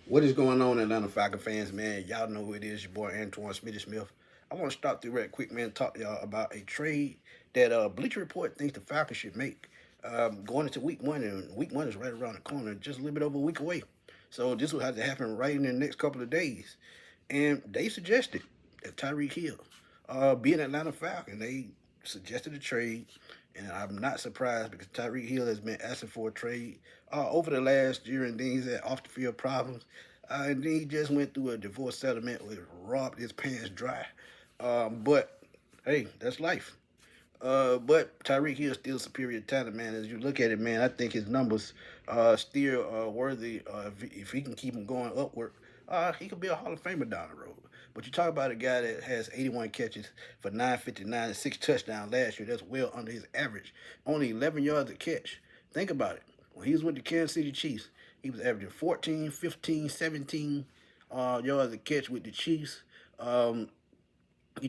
What is going on, Atlanta Falcon fans, man? Y'all know who it is, your boy Antoine Smitty Smith. I want to stop through right quick, man, talk to y'all about a trade that Bleacher Report thinks the Falcons should make going into week one, and week one is right around the corner, just a little bit over a week away. So this will have to happen right in the next couple of days. And they suggested that Tyreek Hill be an Atlanta Falcon. They suggested a trade, and I'm not surprised because Tyreek Hill has been asking for a trade over the last year, and then he's had off the field problems. And then he just went through a divorce settlement where it robbed his pants dry. But hey, that's life. But Tyreek Hill is still superior talent, man. As you look at it, man, I think his numbers still worthy. If he can keep them going upward, he could be a Hall of Famer down the road. But you talk about a guy that has 81 catches for 959 and 6 touchdowns last year. That's well under his average. Only 11 yards a catch. Think about it. When he was with the Kansas City Chiefs, he was averaging 14, 15, 17 yards a catch with the Chiefs. You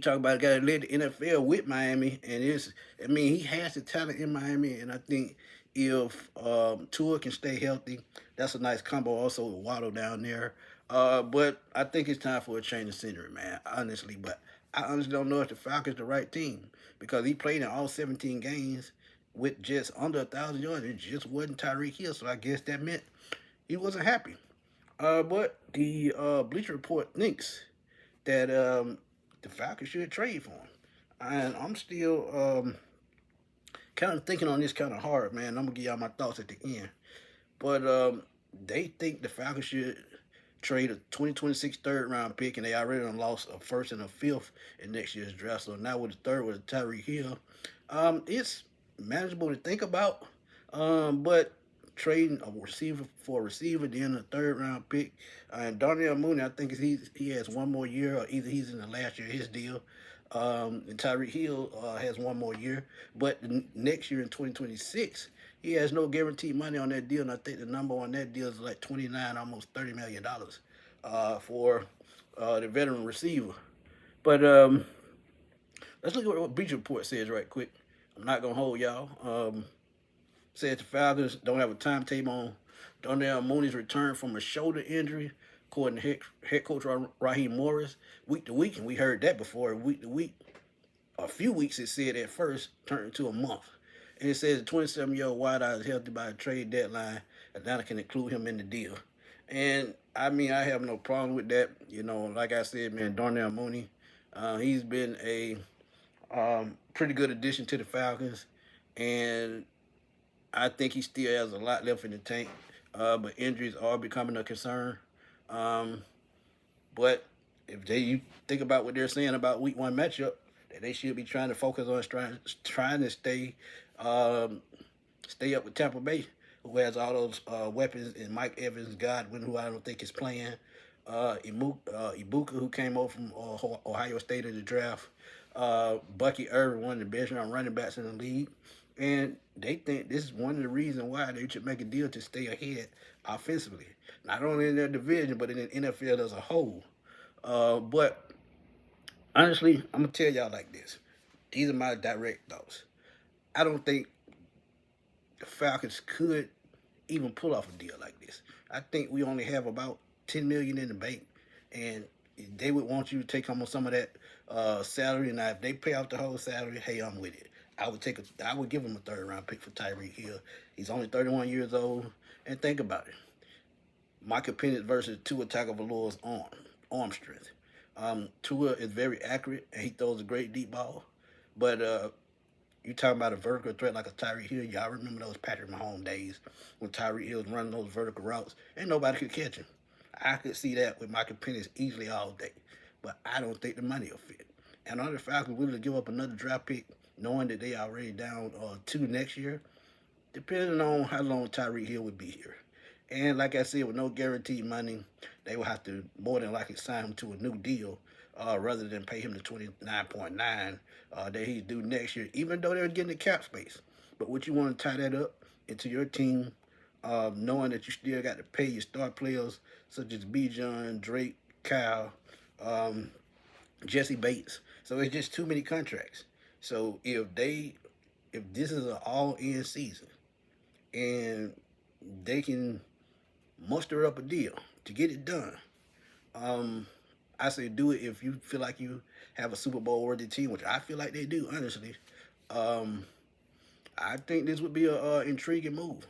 talk about a guy that led the NFL with Miami, and he has the talent in Miami, and I think if Tua can stay healthy, that's a nice combo also with Waddle down there. But I think it's time for a change of scenery, man, honestly. But I honestly don't know if the Falcons the right team because he played in all 17 games with just under 1,000 yards. It just wasn't Tyreek Hill, so I guess that meant he wasn't happy. But the Bleacher Report thinks that the Falcons should trade for him. And I'm still kind of thinking on this kind of hard, man. I'm gonna give y'all my thoughts at the end. But they think the Falcons should trade a 2026 third round pick, and they already done lost a first and a fifth in next year's draft. So now with the third with Tyreek Hill, it's manageable to think about. But trading a receiver for a receiver, then a third round pick, and Darnell Mooney, I think he has one more year, or either he's in the last year of his deal. And Tyreek Hill has one more year, but next year in 2026, he has no guaranteed money on that deal, and I think the number on that deal is like 29, almost $30 million for the veteran receiver. But let's look at what Bleacher Report says right quick. I'm not gonna hold y'all. Says the Falcons don't have a timetable on Darnell Mooney's return from a shoulder injury, according to head coach Raheem Morris. Week to week, and we heard that before. Week to week, a few weeks it said at first turned into a month. And it says the 27-year-old wideout is healthy by a trade deadline. Atlanta can include him in the deal. And I have no problem with that. Like I said, man, Darnell Mooney, he's been a pretty good addition to the Falcons, and I think he still has a lot left in the tank. But injuries are becoming a concern. Um, but if you think about what they're saying about week one matchup, that they should be trying to focus on trying to um, stay up with Tampa Bay, who has all those weapons, and Mike Evans, Godwin, who I don't think is playing, Ibuka, who came over from Ohio State in the draft, Bucky Irvin, one of the best running backs in the league, and they think this is one of the reasons why they should make a deal to stay ahead offensively, not only in their division but in the NFL as a whole. But honestly, I'm gonna tell y'all like this. These are my direct thoughts. I don't think the Falcons could even pull off a deal like this. I think we only have about 10 million in the bank, and they would want you to take home some of that salary. Now, if they pay off the whole salary, hey, I'm with it. I would give him a third round pick for Tyreek Hill. He's only 31 years old, and think about it. Michael Penix versus Tua Tagovailoa's arm strength. Tua is very accurate and he throws a great deep ball, but you talking about a vertical threat like a Tyreek Hill. Y'all remember those Patrick Mahomes days when Tyreek Hill was running those vertical routes and nobody could catch him. I could see that with Michael Penix easily all day, but I don't think the money will fit. And are the Falcons willing to give up another draft pick knowing that they already down two next year? Depending on how long Tyreek Hill would be here. And like I said, with no guaranteed money, they will have to more than likely sign him to a new deal rather than pay him the 29.9 that he's due next year, even though they're getting the cap space. But would you want to tie that up into your team, knowing that you still got to pay your star players such as Bijan, Drake, Kyle, um, Jesse Bates? So it's just too many contracts. So if this is an all-in season and they can muster up a deal, to get it done. I say do it if you feel like you have a Super Bowl worthy team, which I feel like they do, honestly. Um, I think this would be a intriguing move.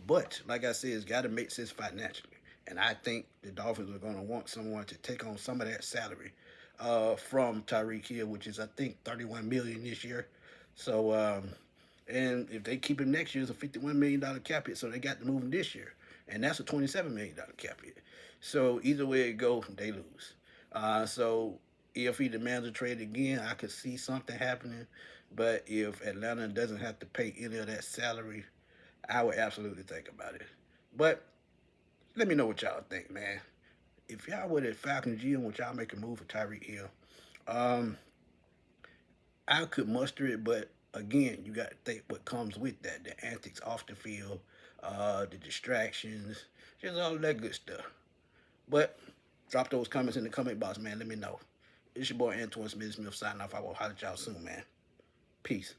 But like I said, it's got to make sense financially. And I think the Dolphins are going to want someone to take on some of that salary from Tyreek Hill, which is I think 31 million this year. So and if they keep him next year, it's a $51 million cap hit. So they got to move him this year, and that's a $27 million cap hit. So either way it goes, they lose. So if he demands a trade again, I could see something happening. But if Atlanta doesn't have to pay any of that salary, I would absolutely think about it. But let me know what y'all think, man. If y'all were the Falcons GM, would y'all make a move for Tyreek Hill? Um, I could muster it, but again, you got to think what comes with that: the antics off the field, the distractions, just all that good stuff. But drop those comments in the comment box, man. Let me know. It's your boy Antoine Smith signing off. I will holler at y'all soon, man. Peace.